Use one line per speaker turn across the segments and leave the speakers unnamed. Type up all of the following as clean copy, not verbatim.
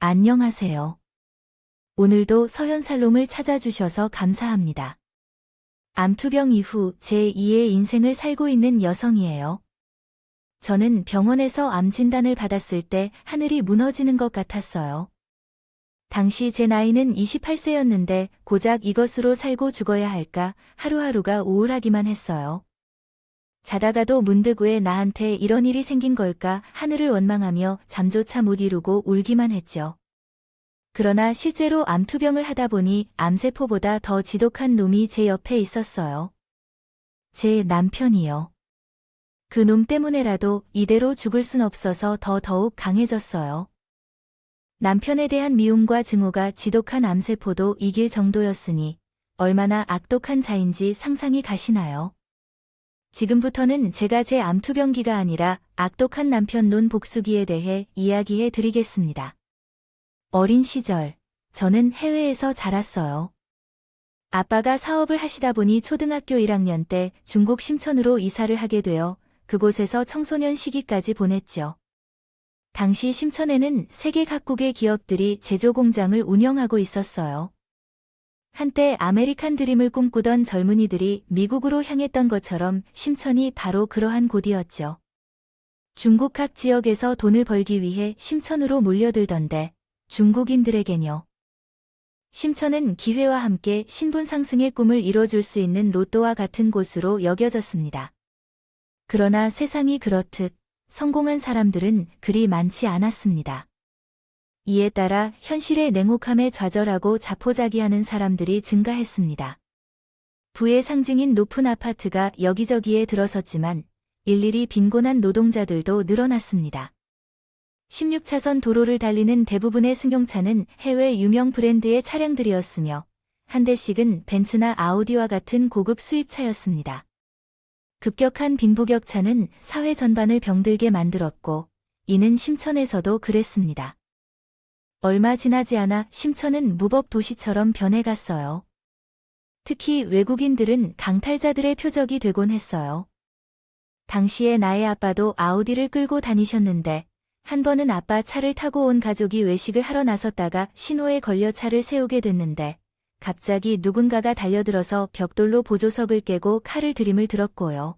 안녕하세요. 오늘도 서현살롱을 찾아주셔서 감사합니다. 암투병 이후 제2의 인생을 살고 있는 여성이에요. 저는 병원에서 암 진단을 받았을 때 하늘이 무너지는 것 같았어요. 당시 제 나이는 28세였는데 고작 이것으로 살고 죽어야 할까 하루하루가 우울하기만 했어요. 자다가도 문득 왜 나한테 이런 일이 생긴 걸까 하늘을 원망하며 잠조차 못 이루고 울기만 했죠. 그러나 실제로 암투병을 하다 보니 암세포보다 더 지독한 놈이 제 옆에 있었어요. 제 남편이요. 그 놈 때문에라도 이대로 죽을 순 없어서 더욱 강해졌어요. 남편에 대한 미움과 증오가 지독한 암세포도 이길 정도였으니 얼마나 악독한 자인지 상상이 가시나요? 지금부터는 제가 제 암투병기가 아니라 악독한 남편 논 복수기에 대해 이야기해 드리겠습니다. 어린 시절, 저는 해외에서 자랐어요. 아빠가 사업을 하시다 보니 초등학교 1학년 때 중국 심천으로 이사를 하게 되어 그곳에서 청소년 시기까지 보냈죠. 당시 심천에는 세계 각국의 기업들이 제조 공장을 운영하고 있었어요. 한때 아메리칸 드림을 꿈꾸던 젊은이들이 미국으로 향했던 것처럼 심천이 바로 그러한 곳이었죠. 중국 각 지역에서 돈을 벌기 위해 심천으로 몰려들던데 중국인들에겐요. 심천은 기회와 함께 신분 상승의 꿈을 이뤄줄 수 있는 로또와 같은 곳으로 여겨졌습니다. 그러나 세상이 그렇듯 성공한 사람들은 그리 많지 않았습니다. 이에 따라 현실의 냉혹함에 좌절하고 자포자기하는 사람들이 증가했습니다. 부의 상징인 높은 아파트가 여기저기에 들어섰지만 일일이 빈곤한 노동자들도 늘어났습니다. 16차선 도로를 달리는 대부분의 승용차는 해외 유명 브랜드의 차량들이었으며 한 대씩은 벤츠나 아우디와 같은 고급 수입차였습니다. 급격한 빈부격차는 사회 전반을 병들게 만들었고 이는 심천에서도 그랬습니다. 얼마 지나지 않아 심천은 무법 도시처럼 변해갔어요. 특히 외국인들은 강탈자들의 표적이 되곤 했어요. 당시에 나의 아빠도 아우디를 끌고 다니셨는데 한 번은 아빠 차를 타고 온 가족이 외식을 하러 나섰다가 신호에 걸려 차를 세우게 됐는데 갑자기 누군가가 달려들어서 벽돌로 보조석을 깨고 칼을 들임을 들었고요.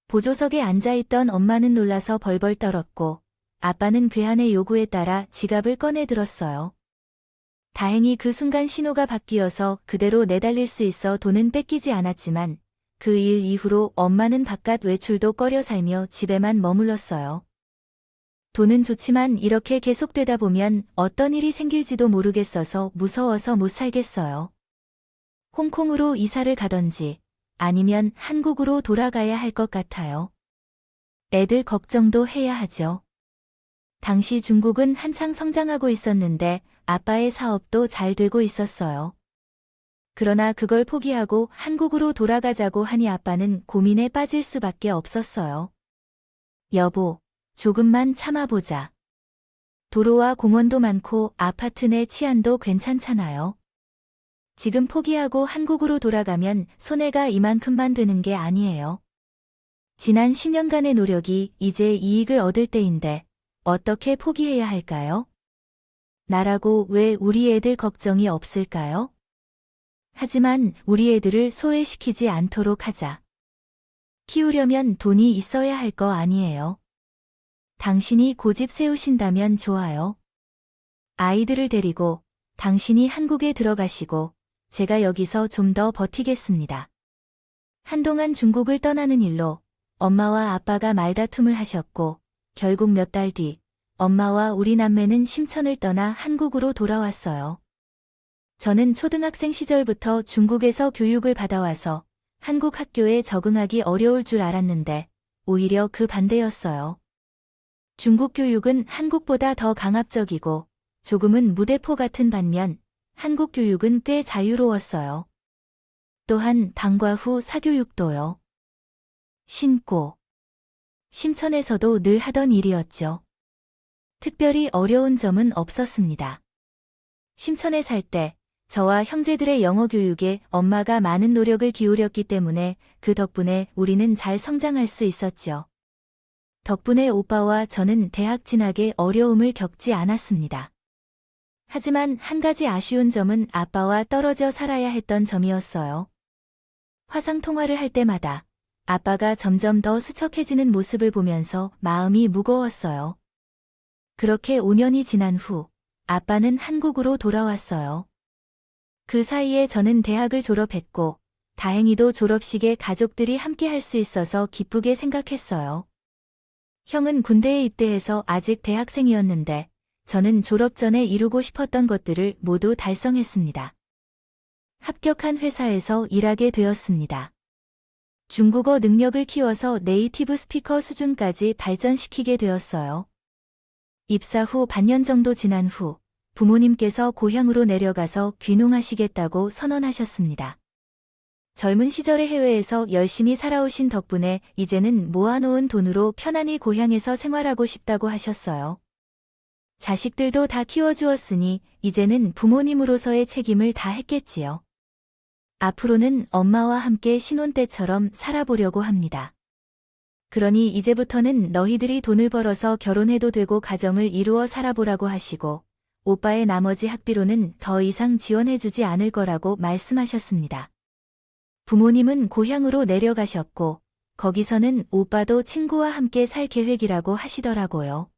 보조석에 앉아있던 엄마는 놀라서 벌벌 떨었고 아빠는 괴한의 요구에 따라 지갑을 꺼내 들었어요. 다행히 그 순간 신호가 바뀌어서 그대로 내달릴 수 있어 돈은 뺏기지 않았지만 그 일 이후로 엄마는 바깥 외출도 꺼려 살며 집에만 머물렀어요. 돈은 좋지만 이렇게 계속되다 보면 어떤 일이 생길지도 모르겠어서 무서워서 못 살겠어요. 홍콩으로 이사를 가던지 아니면 한국으로 돌아가야 할 것 같아요. 애들 걱정도 해야 하죠. 당시 중국은 한창 성장하고 있었는데 아빠의 사업도 잘 되고 있었어요. 그러나 그걸 포기하고 한국으로 돌아가자고 하니 아빠는 고민에 빠질 수밖에 없었어요. 여보, 조금만 참아보자. 도로와 공원도 많고 아파트 내 치안도 괜찮잖아요. 지금 포기하고 한국으로 돌아가면 손해가 이만큼만 되는 게 아니에요. 지난 10년간의 노력이 이제 이익을 얻을 때인데 어떻게 포기해야 할까요? 나라고 왜 우리 애들 걱정이 없을까요? 하지만 우리 애들을 소외시키지 않도록 하자. 키우려면 돈이 있어야 할 거 아니에요. 당신이 고집 세우신다면 좋아요. 아이들을 데리고 당신이 한국에 들어가시고 제가 여기서 좀 더 버티겠습니다. 한동안 중국을 떠나는 일로 엄마와 아빠가 말다툼을 하셨고 결국 몇 달 뒤 엄마와 우리 남매는 심천을 떠나 한국으로 돌아왔어요. 저는 초등학생 시절부터 중국에서 교육을 받아와서 한국 학교에 적응하기 어려울 줄 알았는데 오히려 그 반대였어요. 중국 교육은 한국보다 더 강압적이고 조금은 무대포 같은 반면 한국 교육은 꽤 자유로웠어요. 또한 방과 후 사교육도요. 신고. 심천에서도 늘 하던 일이었죠. 특별히 어려운 점은 없었습니다. 심천에 살 때 저와 형제들의 영어 교육에 엄마가 많은 노력을 기울였기 때문에 그 덕분에 우리는 잘 성장할 수 있었죠. 덕분에 오빠와 저는 대학 진학에 어려움을 겪지 않았습니다. 하지만 한 가지 아쉬운 점은 아빠와 떨어져 살아야 했던 점이었어요. 화상 통화를 할 때마다 아빠가 점점 더 수척해지는 모습을 보면서 마음이 무거웠어요. 그렇게 5년이 지난 후 아빠는 한국으로 돌아왔어요. 그 사이에 저는 대학을 졸업했고 다행히도 졸업식에 가족들이 함께 할 수 있어서 기쁘게 생각했어요. 형은 군대에 입대해서 아직 대학생이었는데 저는 졸업 전에 이루고 싶었던 것들을 모두 달성했습니다. 합격한 회사에서 일하게 되었습니다. 중국어 능력을 키워서 네이티브 스피커 수준까지 발전시키게 되었어요. 입사 후 반년 정도 지난 후 부모님께서 고향으로 내려가서 귀농하시겠다고 선언하셨습니다. 젊은 시절의 해외에서 열심히 살아오신 덕분에 이제는 모아놓은 돈으로 편안히 고향에서 생활하고 싶다고 하셨어요. 자식들도 다 키워주었으니 이제는 부모님으로서의 책임을 다했겠지요. 앞으로는 엄마와 함께 신혼 때처럼 살아보려고 합니다. 그러니 이제부터는 너희들이 돈을 벌어서 결혼해도 되고 가정을 이루어 살아보라고 하시고 오빠의 나머지 학비로는 더 이상 지원해주지 않을 거라고 말씀하셨습니다. 부모님은 고향으로 내려가셨고 거기서는 오빠도 친구와 함께 살 계획이라고 하시더라고요.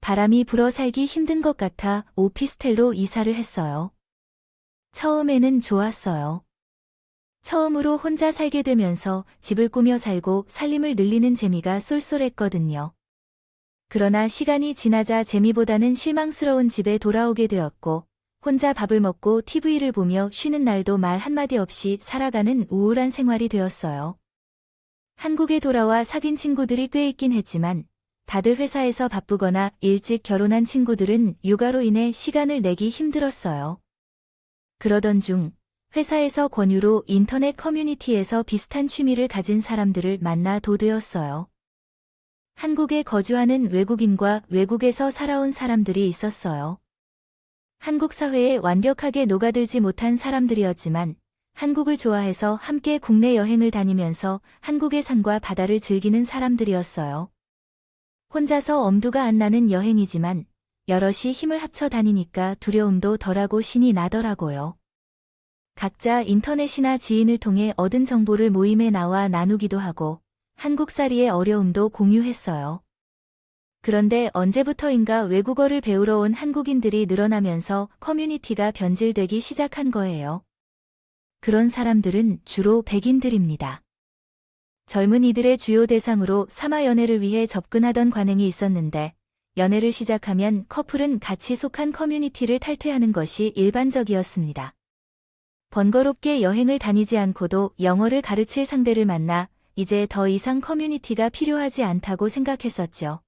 바람이 불어 살기 힘든 것 같아 오피스텔로 이사를 했어요. 처음에는 좋았어요. 처음으로 혼자 살게 되면서 집을 꾸며 살고 살림을 늘리는 재미가 쏠쏠했거든요. 그러나 시간이 지나자 재미보다는 실망스러운 집에 돌아오게 되었고 혼자 밥을 먹고 TV를 보며 쉬는 날도 말 한마디 없이 살아가는 우울한 생활이 되었어요. 한국에 돌아와 사귄 친구들이 꽤 있긴 했지만 다들 회사에서 바쁘거나 일찍 결혼한 친구들은 육아로 인해 시간을 내기 힘들었어요. 그러던 중 회사에서 권유로 인터넷 커뮤니티에서 비슷한 취미를 가진 사람들을 만나 도되었어요. 한국에 거주하는 외국인과 외국에서 살아온 사람들이 있었어요. 한국 사회에 완벽하게 녹아들지 못한 사람들이었지만 한국을 좋아해서 함께 국내 여행을 다니면서 한국의 산과 바다를 즐기는 사람들이었어요. 혼자서 엄두가 안 나는 여행이지만 여럿이 힘을 합쳐 다니니까 두려움도 덜하고 신이 나더라고요. 각자 인터넷이나 지인을 통해 얻은 정보를 모임에 나와 나누기도 하고 한국살이의 어려움도 공유했어요. 그런데 언제부터인가 외국어를 배우러 온 한국인들이 늘어나면서 커뮤니티가 변질되기 시작한 거예요. 그런 사람들은 주로 백인들입니다. 젊은이들의 주요 대상으로 삼아 연애를 위해 접근하던 관행이 있었는데 연애를 시작하면 커플은 같이 속한 커뮤니티를 탈퇴하는 것이 일반적이었습니다. 번거롭게 여행을 다니지 않고도 영어를 가르칠 상대를 만나 이제 더 이상 커뮤니티가 필요하지 않다고 생각했었죠.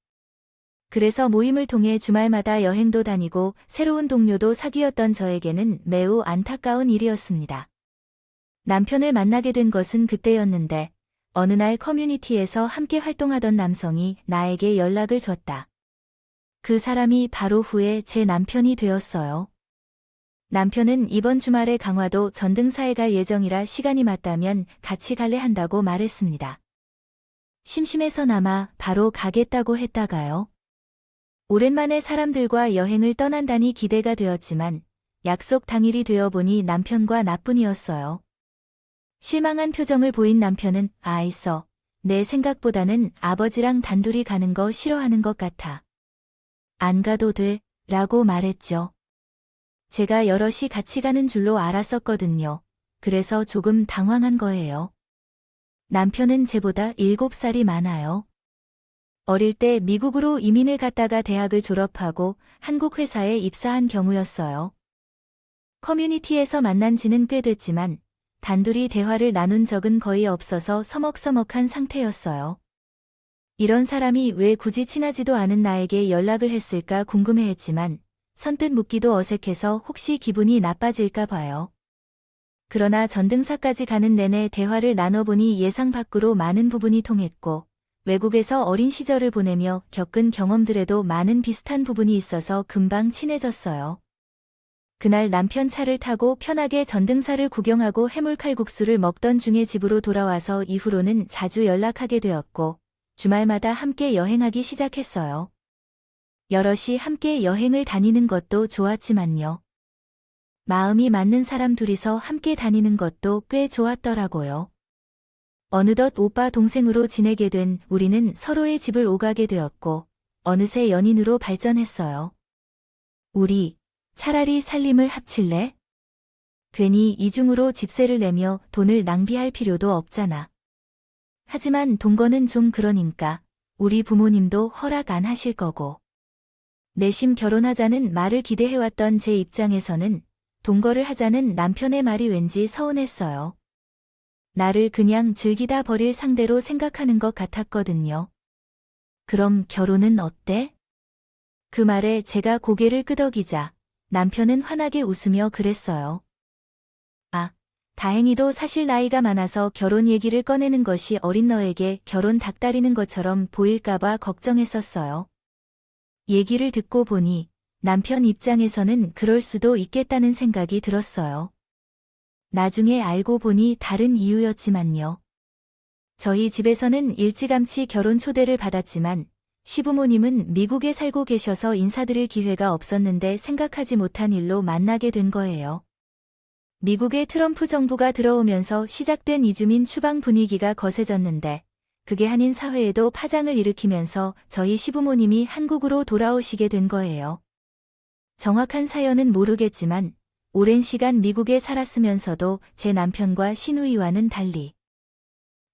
그래서 모임을 통해 주말마다 여행도 다니고 새로운 동료도 사귀었던 저에게는 매우 안타까운 일이었습니다. 남편을 만나게 된 것은 그때였는데 어느 날 커뮤니티에서 함께 활동하던 남성이 나에게 연락을 줬다. 그 사람이 바로 후에 제 남편이 되었어요. 남편은 이번 주말에 강화도 전등사에 갈 예정이라 시간이 맞다면 같이 갈래 한다고 말했습니다. 심심해서나마 바로 가겠다고 했다가요. 오랜만에 사람들과 여행을 떠난다니 기대가 되었지만 약속 당일이 되어보니 남편과 나뿐이었어요. 실망한 표정을 보인 남편은 있어. 내 생각보다는 아버지랑 단둘이 가는 거 싫어하는 것 같아. 안 가도 돼, 라고 말했죠. 제가 여럿이 같이 가는 줄로 알았었거든요. 그래서 조금 당황한 거예요. 남편은 제보다 7살이 많아요. 어릴 때 미국으로 이민을 갔다가 대학을 졸업하고 한국 회사에 입사한 경우였어요. 커뮤니티에서 만난 지는 꽤 됐지만 단둘이 대화를 나눈 적은 거의 없어서 서먹서먹한 상태였어요. 이런 사람이 왜 굳이 친하지도 않은 나에게 연락을 했을까 궁금해했지만 선뜻 묻기도 어색해서 혹시 기분이 나빠질까 봐요. 그러나 전등사까지 가는 내내 대화를 나눠보니 예상 밖으로 많은 부분이 통했고 외국에서 어린 시절을 보내며 겪은 경험들에도 많은 비슷한 부분이 있어서 금방 친해졌어요. 그날 남편 차를 타고 편하게 전등사를 구경하고 해물칼국수를 먹던 중에 집으로 돌아와서 이후로는 자주 연락하게 되었고 주말마다 함께 여행하기 시작했어요. 여럿이 함께 여행을 다니는 것도 좋았지만요. 마음이 맞는 사람 둘이서 함께 다니는 것도 꽤 좋았더라고요. 어느덧 오빠 동생으로 지내게 된 우리는 서로의 집을 오가게 되었고 어느새 연인으로 발전했어요. 우리 차라리 살림을 합칠래? 괜히 이중으로 집세를 내며 돈을 낭비할 필요도 없잖아. 하지만 동거는 좀 그러니까 우리 부모님도 허락 안 하실 거고. 내심 결혼하자는 말을 기대해왔던 제 입장에서는 동거를 하자는 남편의 말이 왠지 서운했어요. 나를 그냥 즐기다 버릴 상대로 생각하는 것 같았거든요. 그럼 결혼은 어때? 그 말에 제가 고개를 끄덕이자 남편은 환하게 웃으며 그랬어요. 아, 다행히도 사실 나이가 많아서 결혼 얘기를 꺼내는 것이 어린 너에게 결혼 닥달이는 것처럼 보일까봐 걱정했었어요. 얘기를 듣고 보니 남편 입장에서는 그럴 수도 있겠다는 생각이 들었어요. 나중에 알고 보니 다른 이유였지만요. 저희 집에서는 일찌감치 결혼 초대를 받았지만 시부모님은 미국에 살고 계셔서 인사드릴 기회가 없었는데 생각하지 못한 일로 만나게 된 거예요. 미국의 트럼프 정부가 들어오면서 시작된 이주민 추방 분위기가 거세졌는데 그게 한인 사회에도 파장을 일으키면서 저희 시부모님이 한국으로 돌아오시게 된 거예요. 정확한 사연은 모르겠지만 오랜 시간 미국에 살았으면서도 제 남편과 시누이와는 달리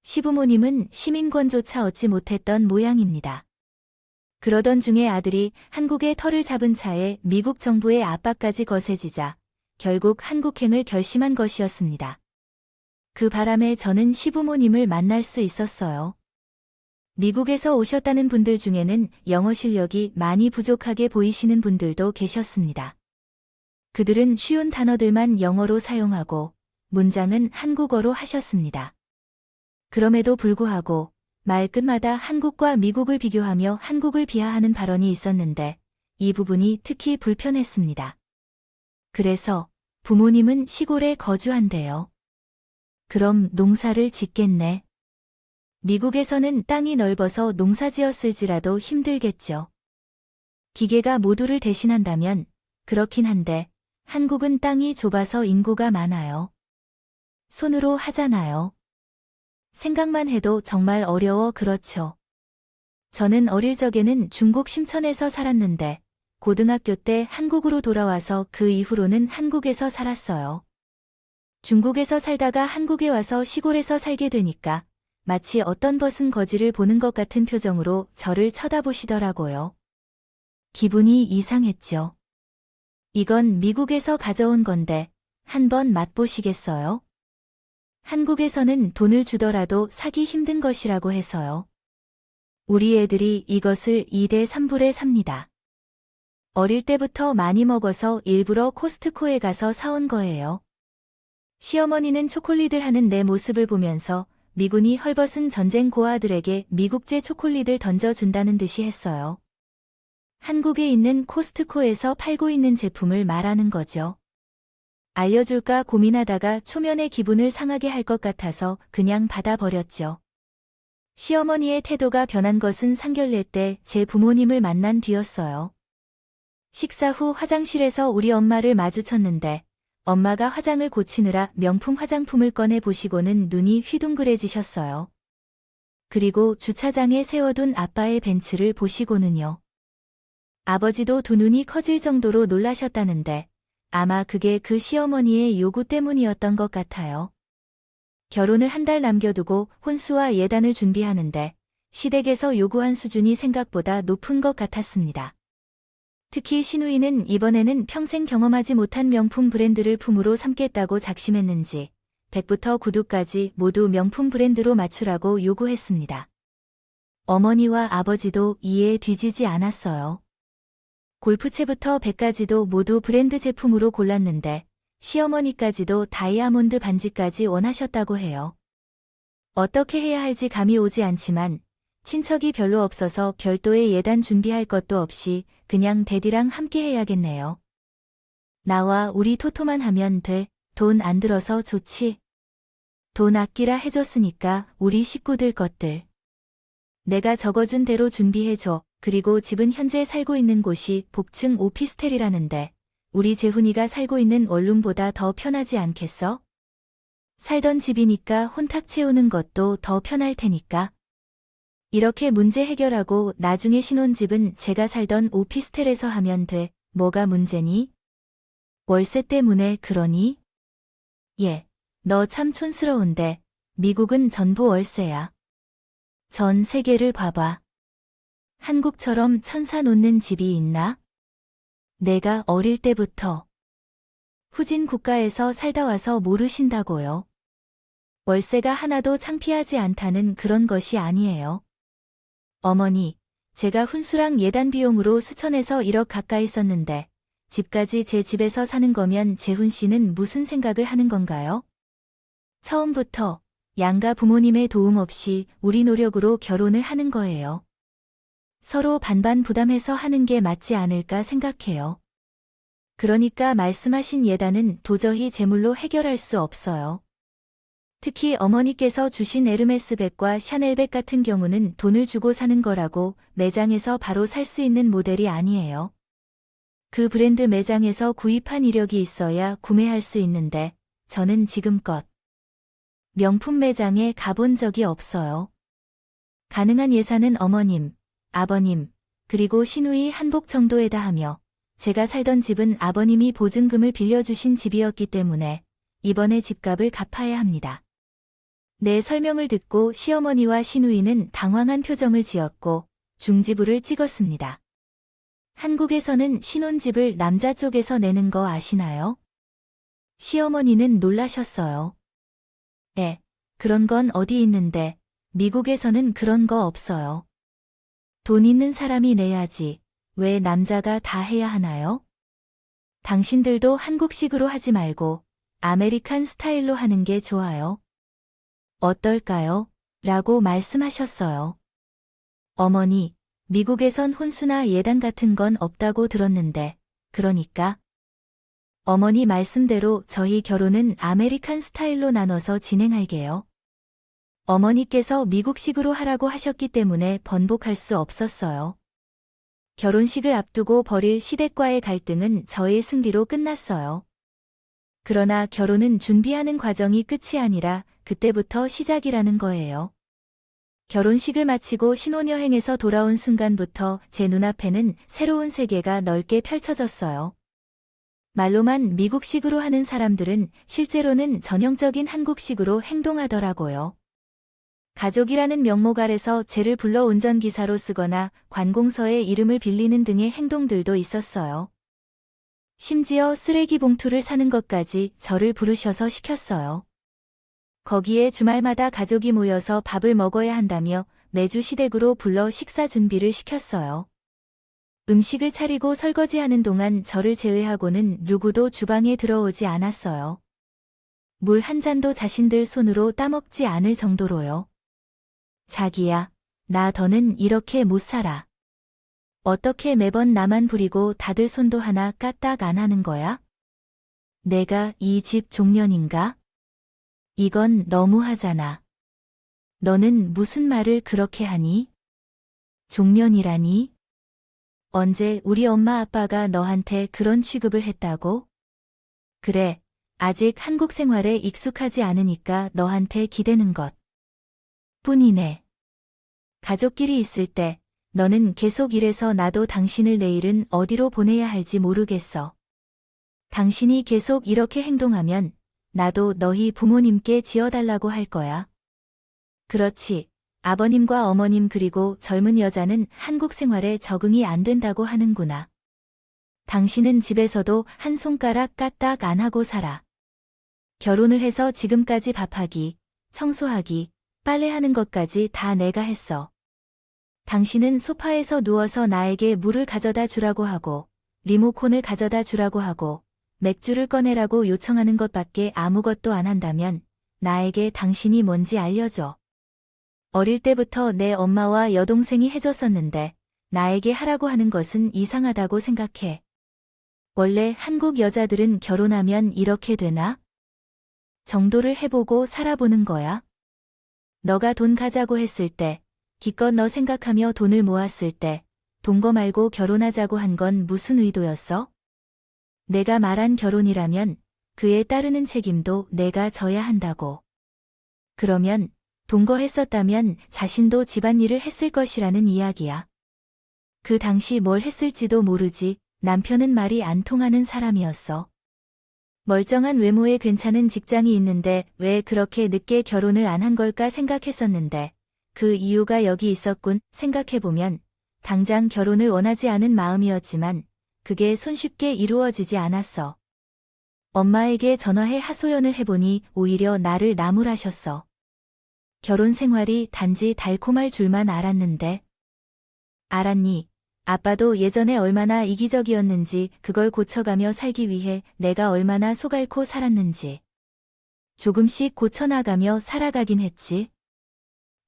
시부모님은 시민권조차 얻지 못했던 모양입니다. 그러던 중에 아들이 한국에 터를 잡은 차에 미국 정부의 압박까지 거세지자 결국 한국행을 결심한 것이었습니다. 그 바람에 저는 시부모님을 만날 수 있었어요. 미국에서 오셨다는 분들 중에는 영어 실력이 많이 부족하게 보이시는 분들도 계셨습니다. 그들은 쉬운 단어들만 영어로 사용하고 문장은 한국어로 하셨습니다. 그럼에도 불구하고 말끝마다 한국과 미국을 비교하며 한국을 비하하는 발언이 있었는데 이 부분이 특히 불편했습니다. 그래서 부모님은 시골에 거주한대요. 그럼 농사를 짓겠네. 미국에서는 땅이 넓어서 농사 지었을지라도 힘들겠죠. 기계가 모두를 대신한다면 그렇긴 한데 한국은 땅이 좁아서 인구가 많아요. 손으로 하잖아요. 생각만 해도 정말 어려워 그렇죠. 저는 어릴 적에는 중국 심천에서 살았는데 고등학교 때 한국으로 돌아와서 그 이후로는 한국에서 살았어요. 중국에서 살다가 한국에 와서 시골에서 살게 되니까 마치 어떤 벗은 거지를 보는 것 같은 표정으로 저를 쳐다보시더라고요. 기분이 이상했죠. 이건 미국에서 가져온 건데 한번 맛보시겠어요? 한국에서는 돈을 주더라도 사기 힘든 것이라고 해서요. 우리 애들이 이것을 2대 3불에 삽니다. 어릴 때부터 많이 먹어서 일부러 코스트코에 가서 사온 거예요. 시어머니는 초콜릿을 하는 내 모습을 보면서 미군이 헐벗은 전쟁 고아들에게 미국제 초콜릿을 던져준다는 듯이 했어요. 한국에 있는 코스트코에서 팔고 있는 제품을 말하는 거죠. 알려줄까 고민하다가 초면에 기분을 상하게 할 것 같아서 그냥 받아버렸죠. 시어머니의 태도가 변한 것은 상견례 때 제 부모님을 만난 뒤였어요. 식사 후 화장실에서 우리 엄마를 마주쳤는데 엄마가 화장을 고치느라 명품 화장품을 꺼내 보시고는 눈이 휘둥그레지셨어요. 그리고 주차장에 세워둔 아빠의 벤츠를 보시고는요. 아버지도 두 눈이 커질 정도로 놀라셨다는데 아마 그게 그 시어머니의 요구 때문이었던 것 같아요. 결혼을 한 달 남겨두고 혼수와 예단을 준비하는데 시댁에서 요구한 수준이 생각보다 높은 것 같았습니다. 특히 시누이는 이번에는 평생 경험하지 못한 명품 브랜드를 품으로 삼겠다고 작심했는지 백부터 구두까지 모두 명품 브랜드로 맞추라고 요구했습니다. 어머니와 아버지도 이에 뒤지지 않았어요. 골프채부터 백까지도 모두 브랜드 제품으로 골랐는데 시어머니까지도 다이아몬드 반지까지 원하셨다고 해요. 어떻게 해야 할지 감이 오지 않지만 친척이 별로 없어서 별도의 예단 준비할 것도 없이 그냥 대디랑 함께 해야겠네요. 나와 우리 토토만 하면 돼. 돈 안 들어서 좋지. 돈 아끼라 해줬으니까 우리 식구들 것들. 내가 적어준 대로 준비해줘. 그리고 집은 현재 살고 있는 곳이 복층 오피스텔이라는데 우리 재훈이가 살고 있는 원룸보다 더 편하지 않겠어? 살던 집이니까 혼탁 채우는 것도 더 편할 테니까. 이렇게 문제 해결하고 나중에 신혼집은 제가 살던 오피스텔에서 하면 돼. 뭐가 문제니? 월세 때문에 그러니? 예, 너 참 촌스러운데 미국은 전부 월세야. 전 세계를 봐봐. 한국처럼 천사 놓는 집이 있나? 내가 어릴 때부터 후진 국가에서 살다 와서 모르신다고요. 월세가 하나도 창피하지 않다는 그런 것이 아니에요. 어머니, 제가 훈수랑 예단 비용으로 수천에서 1억 가까이 썼는데 집까지 제 집에서 사는 거면 재훈 씨는 무슨 생각을 하는 건가요? 처음부터 양가 부모님의 도움 없이 우리 노력으로 결혼을 하는 거예요. 서로 반반 부담해서 하는 게 맞지 않을까 생각해요. 그러니까 말씀하신 예단은 도저히 제물로 해결할 수 없어요. 특히 어머니께서 주신 에르메스백과 샤넬백 같은 경우는 돈을 주고 사는 거라고 매장에서 바로 살 수 있는 모델이 아니에요. 그 브랜드 매장에서 구입한 이력이 있어야 구매할 수 있는데 저는 지금껏 명품 매장에 가본 적이 없어요. 가능한 예산은 어머님, 아버님, 그리고 시누이 한복 정도에다 하며 제가 살던 집은 아버님이 보증금을 빌려주신 집이었기 때문에 이번에 집값을 갚아야 합니다. 내 설명을 듣고 시어머니와 시누이는 당황한 표정을 지었고 중지부를 찍었습니다. 한국에서는 신혼집을 남자 쪽에서 내는 거 아시나요? 시어머니는 놀라셨어요. 그런 건 어디 있는데 미국에서는 그런 거 없어요. 돈 있는 사람이 내야지. 왜 남자가 다 해야 하나요? 당신들도 한국식으로 하지 말고 아메리칸 스타일로 하는 게 좋아요. 어떨까요? 라고 말씀하셨어요. 어머니, 미국에선 혼수나 예단 같은 건 없다고 들었는데, 그러니까? 어머니 말씀대로 저희 결혼은 아메리칸 스타일로 나눠서 진행할게요. 어머니께서 미국식으로 하라고 하셨기 때문에 번복할 수 없었어요. 결혼식을 앞두고 벌일 시댁과의 갈등은 저의 승리로 끝났어요. 그러나 결혼은 준비하는 과정이 끝이 아니라 그때부터 시작이라는 거예요. 결혼식을 마치고 신혼여행에서 돌아온 순간부터 제 눈앞에는 새로운 세계가 넓게 펼쳐졌어요. 말로만 미국식으로 하는 사람들은 실제로는 전형적인 한국식으로 행동하더라고요. 가족이라는 명목 아래서 쟤를 불러 운전기사로 쓰거나 관공서에 이름을 빌리는 등의 행동들도 있었어요. 심지어 쓰레기 봉투를 사는 것까지 저를 부르셔서 시켰어요. 거기에 주말마다 가족이 모여서 밥을 먹어야 한다며 매주 시댁으로 불러 식사 준비를 시켰어요. 음식을 차리고 설거지하는 동안 저를 제외하고는 누구도 주방에 들어오지 않았어요. 물 한 잔도 자신들 손으로 따먹지 않을 정도로요. 자기야, 나 더는 이렇게 못 살아. 어떻게 매번 나만 부리고 다들 손도 하나 까딱 안 하는 거야? 내가 이 집 종년인가? 이건 너무하잖아. 너는 무슨 말을 그렇게 하니? 종년이라니? 언제 우리 엄마 아빠가 너한테 그런 취급을 했다고? 그래, 아직 한국 생활에 익숙하지 않으니까 너한테 기대는 것 뿐이네. 가족끼리 있을 때 너는 계속 이래서 나도 당신을 내일은 어디로 보내야 할지 모르겠어. 당신이 계속 이렇게 행동하면 나도 너희 부모님께 지어달라고 할 거야. 그렇지. 아버님과 어머님 그리고 젊은 여자는 한국 생활에 적응이 안 된다고 하는구나. 당신은 집에서도 한 손가락 까딱 안 하고 살아. 결혼을 해서 지금까지 밥하기, 청소하기, 빨래하는 것까지 다 내가 했어. 당신은 소파에서 누워서 나에게 물을 가져다 주라고 하고, 리모컨을 가져다 주라고 하고, 맥주를 꺼내라고 요청하는 것밖에 아무것도 안 한다면 나에게 당신이 뭔지 알려줘. 어릴 때부터 내 엄마와 여동생이 해줬었는데 나에게 하라고 하는 것은 이상하다고 생각해. 원래 한국 여자들은 결혼하면 이렇게 되나? 정도를 해보고 살아보는 거야. 너가 돈 가자고 했을 때, 기껏 너 생각하며 돈을 모았을 때, 동거 말고 결혼하자고 한 건 무슨 의도였어? 내가 말한 결혼이라면 그에 따르는 책임도 내가 져야 한다고. 그러면 동거했었다면 자신도 집안일을 했을 것이라는 이야기야. 그 당시 뭘 했을지도 모르지. 남편은 말이 안 통하는 사람이었어. 멀쩡한 외모에 괜찮은 직장이 있는데 왜 그렇게 늦게 결혼을 안 한 걸까 생각했었는데 그 이유가 여기 있었군. 생각해보면 당장 결혼을 원하지 않은 마음이었지만 그게 손쉽게 이루어지지 않았어. 엄마에게 전화해 하소연을 해보니 오히려 나를 나무라셨어. 결혼 생활이 단지 달콤할 줄만 알았는데. 알았니? 아빠도 예전에 얼마나 이기적이었는지 그걸 고쳐가며 살기 위해 내가 얼마나 속앓고 살았는지. 조금씩 고쳐나가며 살아가긴 했지.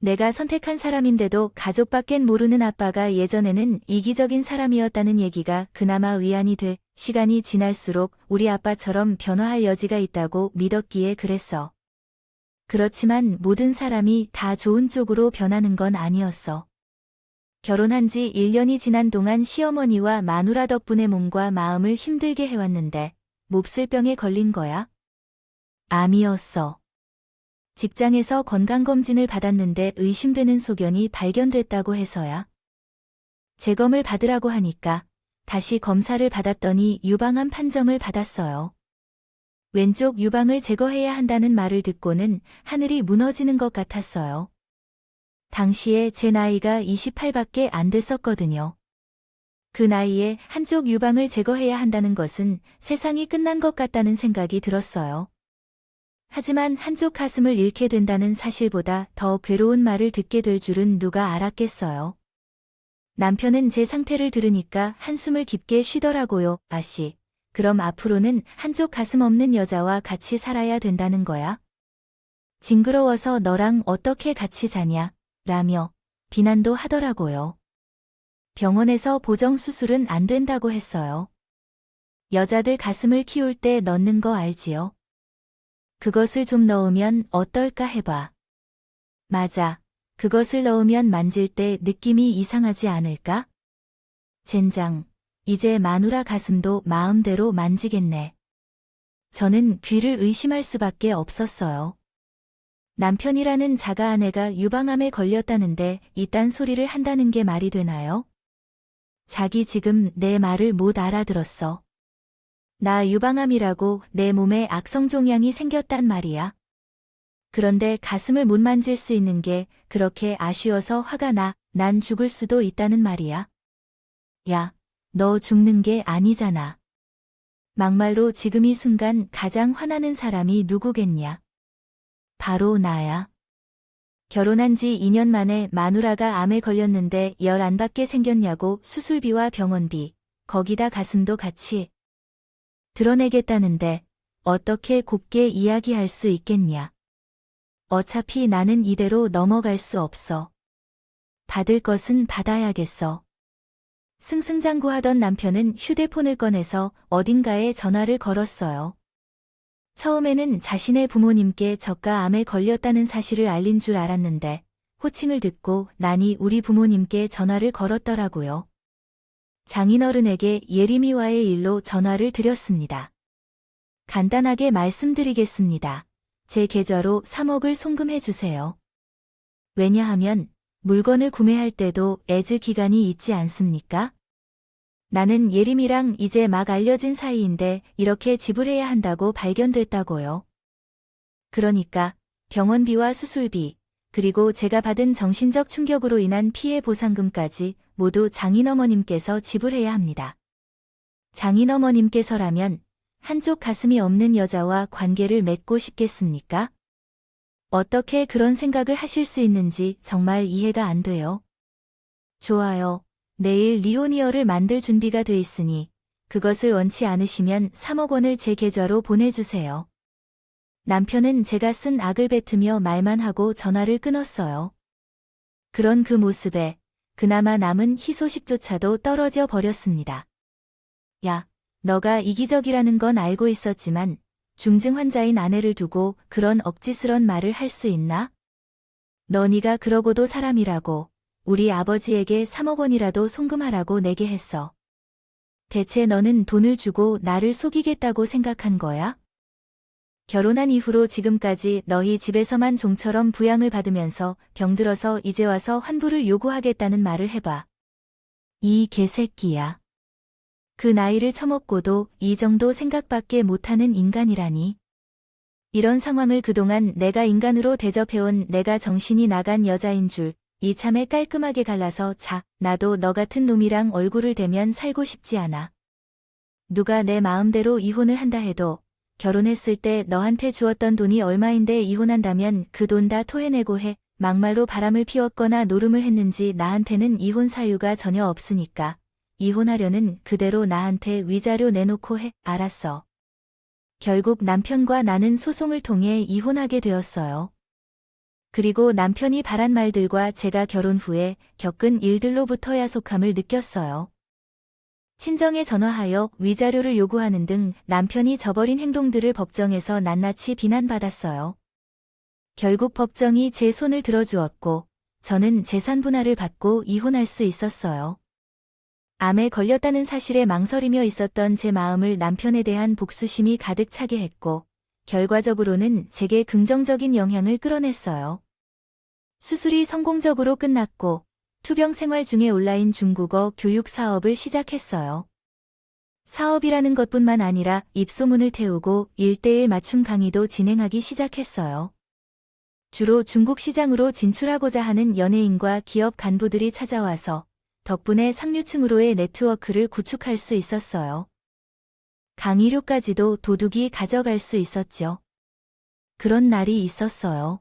내가 선택한 사람인데도 가족밖엔 모르는 아빠가 예전에는 이기적인 사람이었다는 얘기가 그나마 위안이 돼. 시간이 지날수록 우리 아빠처럼 변화할 여지가 있다고 믿었기에 그랬어. 그렇지만 모든 사람이 다 좋은 쪽으로 변하는 건 아니었어. 결혼한 지 1년이 지난 동안 시어머니와 마누라 덕분에 몸과 마음을 힘들게 해왔는데 몹쓸 병에 걸린 거야. 암이었어. 직장에서 건강검진을 받았는데 의심되는 소견이 발견됐다고 해서야. 재검을 받으라고 하니까 다시 검사를 받았더니 유방암 판정을 받았어요. 왼쪽 유방을 제거해야 한다는 말을 듣고는 하늘이 무너지는 것 같았어요. 당시에 제 나이가 28밖에 안 됐었거든요. 그 나이에 한쪽 유방을 제거해야 한다는 것은 세상이 끝난 것 같다는 생각이 들었어요. 하지만 한쪽 가슴을 잃게 된다는 사실보다 더 괴로운 말을 듣게 될 줄은 누가 알았겠어요. 남편은 제 상태를 들으니까 한숨을 깊게 쉬더라고요. 아씨, 그럼 앞으로는 한쪽 가슴 없는 여자와 같이 살아야 된다는 거야? 징그러워서 너랑 어떻게 같이 자냐? 라며 비난도 하더라고요. 병원에서 보정수술은 안 된다고 했어요. 여자들 가슴을 키울 때 넣는 거 알지요? 그것을 좀 넣으면 어떨까 해봐. 맞아. 그것을 넣으면 만질 때 느낌이 이상하지 않을까? 젠장. 이제 마누라 가슴도 마음대로 만지겠네. 저는 귀를 의심할 수밖에 없었어요. 남편이라는 자가 아내가 유방암에 걸렸다는데 이딴 소리를 한다는 게 말이 되나요? 자기 지금 내 말을 못 알아들었어. 나 유방암이라고 내 몸에 악성종양이 생겼단 말이야. 그런데 가슴을 못 만질 수 있는 게 그렇게 아쉬워서 화가 나. 난 죽을 수도 있다는 말이야. 야, 너 죽는 게 아니잖아. 막말로 지금 이 순간 가장 화나는 사람이 누구겠냐? 바로 나야. 결혼한 지 2년 만에 마누라가 암에 걸렸는데 열 안 받게 생겼냐고 수술비와 병원비, 거기다 가슴도 같이 드러내겠다는데 어떻게 곱게 이야기할 수 있겠냐. 어차피 나는 이대로 넘어갈 수 없어. 받을 것은 받아야겠어. 승승장구하던 남편은 휴대폰을 꺼내서 어딘가에 전화를 걸었어요. 처음에는 자신의 부모님께 저가 암에 걸렸다는 사실을 알린 줄 알았는데 호칭을 듣고 나니 우리 부모님께 전화를 걸었더라고요. 장인어른에게 예림이와의 일로 전화를 드렸습니다. 간단하게 말씀드리겠습니다. 제 계좌로 3억을 송금해 주세요. 왜냐하면 물건을 구매할 때도 애즈 기간이 있지 않습니까? 나는 예림이랑 이제 막 알려진 사이인데 이렇게 지불해야 한다고 발견됐다고요. 그러니까 병원비와 수술비, 그리고 제가 받은 정신적 충격으로 인한 피해 보상금까지 모두 장인어머님께서 지불해야 합니다. 장인어머님께서라면 한쪽 가슴이 없는 여자와 관계를 맺고 싶겠습니까? 어떻게 그런 생각을 하실 수 있는지 정말 이해가 안 돼요. 좋아요. 내일 리오니어를 만들 준비가 돼 있으니 그것을 원치 않으시면 3억 원을 제 계좌로 보내주세요. 남편은 제가 쓴 악을 뱉으며 말만 하고 전화를 끊었어요. 그런 그 모습에 그나마 남은 희소식조차도 떨어져 버렸습니다. 야, 너가 이기적이라는 건 알고 있었지만 중증 환자인 아내를 두고 그런 억지스런 말을 할 수 있나? 너 네가 그러고도 사람이라고 우리 아버지에게 3억 원이라도 송금하라고 내게 했어. 대체 너는 돈을 주고 나를 속이겠다고 생각한 거야? 결혼한 이후로 지금까지 너희 집에서만 종처럼 부양을 받으면서 병들어서 이제 와서 환불을 요구하겠다는 말을 해봐. 이 개새끼야. 그 나이를 처먹고도 이 정도 생각밖에 못하는 인간이라니. 이런 상황을 그동안 내가 인간으로 대접해온 내가 정신이 나간 여자인 줄 이참에 깔끔하게 갈라서 자, 나도 너 같은 놈이랑 얼굴을 대면 살고 싶지 않아. 누가 내 마음대로 이혼을 한다 해도 결혼했을 때 너한테 주었던 돈이 얼마인데 이혼한다면 그 돈 다 토해내고 해. 막말로 바람을 피웠거나 노름을 했는지 나한테는 이혼 사유가 전혀 없으니까. 이혼하려는 그대로 나한테 위자료 내놓고 해. 알았어. 결국 남편과 나는 소송을 통해 이혼하게 되었어요. 그리고 남편이 바란 말들과 제가 결혼 후에 겪은 일들로부터 야속함을 느꼈어요. 친정에 전화하여 위자료를 요구하는 등 남편이 저버린 행동들을 법정에서 낱낱이 비난받았어요. 결국 법정이 제 손을 들어주었고 저는 재산 분할을 받고 이혼할 수 있었어요. 암에 걸렸다는 사실에 망설이며 있었던 제 마음을 남편에 대한 복수심이 가득 차게 했고 결과적으로는 제게 긍정적인 영향을 끌어냈어요. 수술이 성공적으로 끝났고 투병 생활 중에 온라인 중국어 교육 사업을 시작했어요. 사업이라는 것뿐만 아니라 입소문을 태우고 1:1 맞춤 강의도 진행하기 시작했어요. 주로 중국 시장으로 진출하고자 하는 연예인과 기업 간부들이 찾아와서 덕분에 상류층으로의 네트워크를 구축할 수 있었어요. 강의료까지도 도둑이 가져갈 수 있었죠. 그런 날이 있었어요.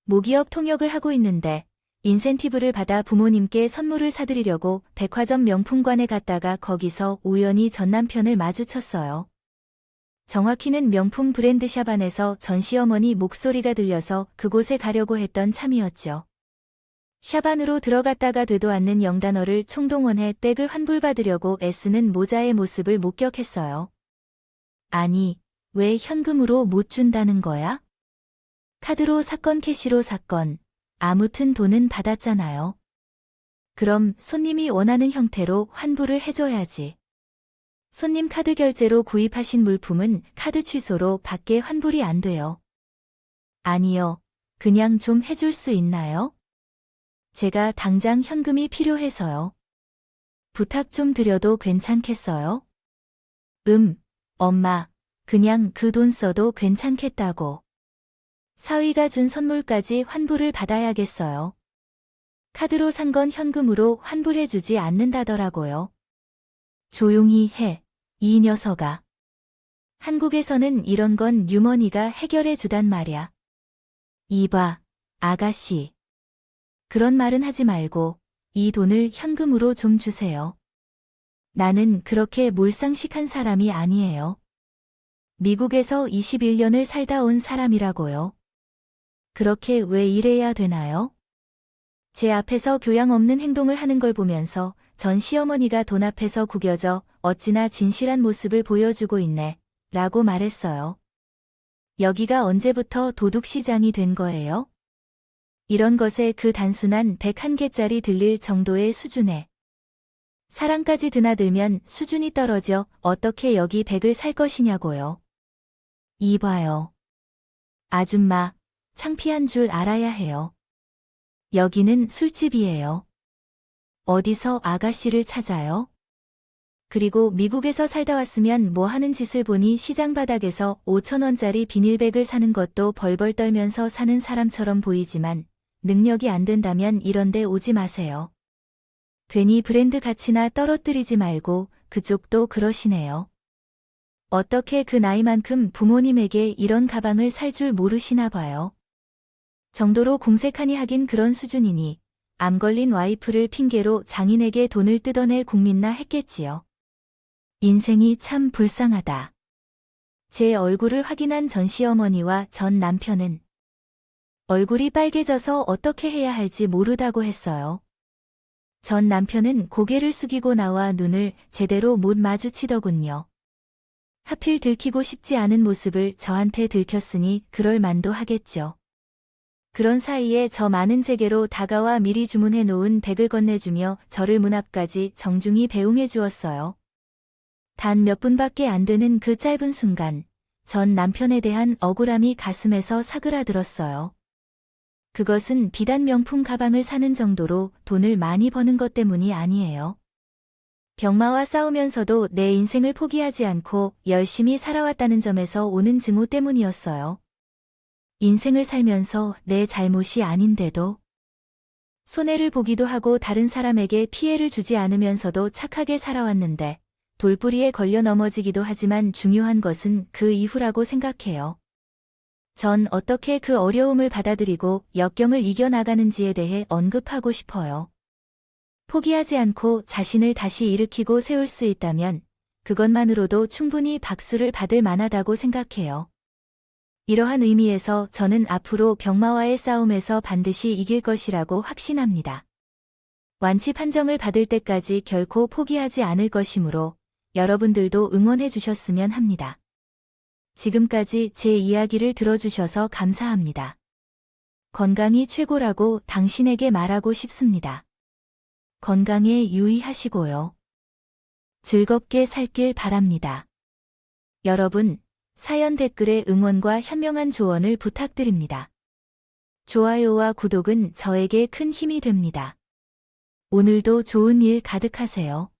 모기업 통역을 하고 있는데 인센티브를 받아 부모님께 선물을 사드리려고 백화점 명품관에 갔다가 거기서 우연히 전 남편을 마주쳤어요. 정확히는 명품 브랜드샵 안에서 전 시어머니 목소리가 들려서 그곳에 가려고 했던 참이었죠. 샵 안으로 들어갔다가 되도 않는 영단어를 총동원해 백을 환불받으려고 애쓰는 모자의 모습을 목격했어요. 아니, 왜 현금으로 못 준다는 거야? 카드로 샀건 캐시로 샀건 아무튼 돈은 받았잖아요. 그럼 손님이 원하는 형태로 환불을 해줘야지. 손님 카드 결제로 구입하신 물품은 카드 취소로 밖에 환불이 안 돼요. 아니요. 그냥 좀 해줄 수 있나요? 제가 당장 현금이 필요해서요. 부탁 좀 드려도 괜찮겠어요? 엄마, 그냥 그 돈 써도 괜찮겠다고. 사위가 준 선물까지 환불을 받아야겠어요. 카드로 산 건 현금으로 환불해주지 않는다더라고요. 조용히 해, 이 녀석아. 한국에서는 이런 건 유머니가 해결해주단 말야. 이봐, 아가씨. 그런 말은 하지 말고 이 돈을 현금으로 좀 주세요. 나는 그렇게 몰상식한 사람이 아니에요. 미국에서 21년을 살다 온 사람이라고요. 그렇게 왜 이래야 되나요? 제 앞에서 교양 없는 행동을 하는 걸 보면서 전 시어머니가 돈 앞에서 구겨져 어찌나 진실한 모습을 보여주고 있네, 라고 말했어요. 여기가 언제부터 도둑시장이 된 거예요? 이런 것에 그 단순한 101개짜리 들릴 정도의 수준에 사랑까지 드나들면 수준이 떨어져 어떻게 여기 100을 살 것이냐고요. 이봐요. 아줌마, 창피한 줄 알아야 해요. 여기는 술집이에요. 어디서 아가씨를 찾아요? 그리고 미국에서 살다 왔으면 뭐 하는 짓을 보니 시장 바닥에서 5,000원짜리 비닐백을 사는 것도 벌벌 떨면서 사는 사람처럼 보이지만 능력이 안 된다면 이런 데 오지 마세요. 괜히 브랜드 가치나 떨어뜨리지 말고 그쪽도 그러시네요. 어떻게 그 나이만큼 부모님에게 이런 가방을 살 줄 모르시나 봐요. 정도로 공색하니 하긴 그런 수준이니 암 걸린 와이프를 핑계로 장인에게 돈을 뜯어낼 국민나 했겠지요. 인생이 참 불쌍하다. 제 얼굴을 확인한 전 시어머니와 전 남편은 얼굴이 빨개져서 어떻게 해야 할지 모르다고 했어요. 전 남편은 고개를 숙이고 나와 눈을 제대로 못 마주치더군요. 하필 들키고 싶지 않은 모습을 저한테 들켰으니 그럴 만도 하겠죠. 그런 사이에 저 많은 제게로 다가와 미리 주문해 놓은 백을 건네주며 저를 문 앞까지 정중히 배웅해 주었어요. 단 몇 분밖에 안 되는 그 짧은 순간, 전 남편에 대한 억울함이 가슴에서 사그라들었어요. 그것은 비단 명품 가방을 사는 정도로 돈을 많이 버는 것 때문이 아니에요. 병마와 싸우면서도 내 인생을 포기하지 않고 열심히 살아왔다는 점에서 오는 증오 때문이었어요. 인생을 살면서 내 잘못이 아닌데도 손해를 보기도 하고 다른 사람에게 피해를 주지 않으면서도 착하게 살아왔는데 돌부리에 걸려 넘어지기도 하지만 중요한 것은 그 이후라고 생각해요. 전 어떻게 그 어려움을 받아들이고 역경을 이겨나가는지에 대해 언급하고 싶어요. 포기하지 않고 자신을 다시 일으키고 세울 수 있다면 그것만으로도 충분히 박수를 받을 만하다고 생각해요. 이러한 의미에서 저는 앞으로 병마와의 싸움에서 반드시 이길 것이라고 확신합니다. 완치 판정을 받을 때까지 결코 포기하지 않을 것이므로 여러분들도 응원해 주셨으면 합니다. 지금까지 제 이야기를 들어주셔서 감사합니다. 건강이 최고라고 당신에게 말하고 싶습니다. 건강에 유의하시고요. 즐겁게 살길 바랍니다. 여러분, 사연 댓글에 응원과 현명한 조언을 부탁드립니다. 좋아요와 구독은 저에게 큰 힘이 됩니다. 오늘도 좋은 일 가득하세요.